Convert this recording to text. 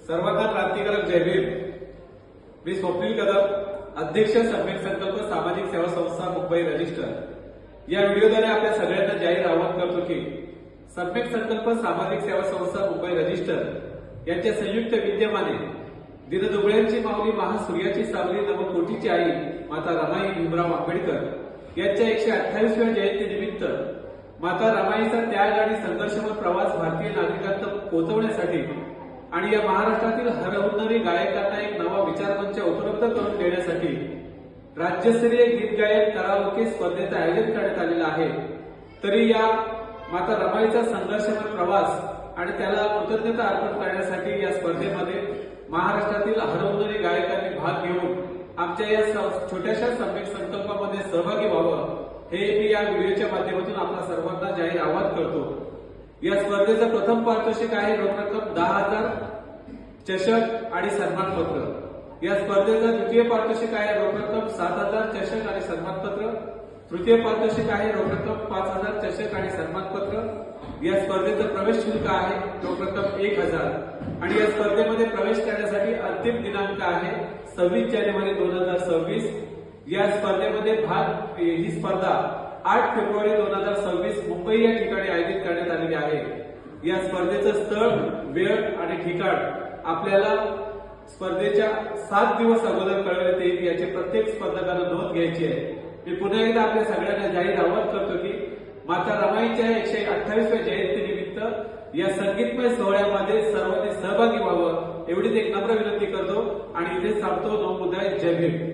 सर्वांना क्रांतिकारक जय भीम। मी स्वप्नील कदम, अध्यक्ष सम्यक संकल्प सामाजिक सेवा संस्था मुंबई रजिस्टर। या व्हिडिओद्वारे आपल्या सगळ्यांना जाहीर आवाहन करतो की सम्यक संकल्प सामाजिक सेवा संस्था मुंबई रजिस्टर यांच्या संयुक्त विद्यमाने दिनदुबळ्यांची माऊली महासूर्याची सावली नवकोटीची आई माता रमाई भीमराव आंबेडकर यांच्या 128व्या जयंतीनिमित्त माता रमाईचा त्याग आणि संघर्षमय प्रवास भारतीय नागरिकांना पोहोचवण्यासाठी आणि या महाराष्ट्रातील हरहुन्नरी गायकांना एक नवा विचारमंच उपलब्ध करून देण्यासाठी राज्यस्तरीय गीत गायन कराओके स्पर्धेचं आयोजन करण्यात आलेलं आहे। तरी या माता रमाईचा संघर्षमय प्रवास आणि त्याला कृतज्ञता अर्पण करण्यासाठी या स्पर्धेमध्ये महाराष्ट्रातील हरहुन्नरी गायकांनी भाग घेऊन आमच्या या छोट्याशा सम्यक संकल्पामध्ये सहभागी व्हावं हे मी या व्हिडिओच्या माध्यमातून आपल्या सर्वांना जाहीर आवाहन करतो। या स्पर्धेचं प्रथम पारितोषिक आहे रोख रक्कम 10,000 चषक आणि सन्मानपत्र। या स्पर्धेचं द्वितीय पारितोषिक आहे रोख रक्कम 7,000 चषक आणि सन्मानपत्र। तृतीय पारितोषिक आहे रोख रक्कम 5,000 चषक आणि सन्मानपत्र। या स्पर्धेचं प्रवेश शुल्क आहे रोख रक्कम 1,000 आणि या स्पर्धेमध्ये प्रवेश करण्यासाठी अंतिम दिनांक आहे 26 जानेवारी 2026। या स्पर्धेमध्ये ही स्पर्धा 8 फेब्रुवारी 2026 मुंबई या ठिकाणी आयोजित करण्यात आलेली आहे। या स्पर्धेचं स्थळ, वेळ आणि ठिकाण आपल्याला स्पर्धेच्या 7 दिवस अगोदर कळवण्यात येईल। याची प्रत्येक स्पर्धकाला नोंद घ्यायची आहे। मी पुन्हा एकदा आपल्या सगळ्यांना जाहीर आवाहन करतो की माता रमाईच्या 128व्या जयंतीनिमित्त या संगीतमय सोहळ्यामध्ये सर्वांनी सहभागी व्हावं एवढीच एक नम्र विनंती करतो आणि इथे थांबतो। नमो बुद्धाय, जय भीम।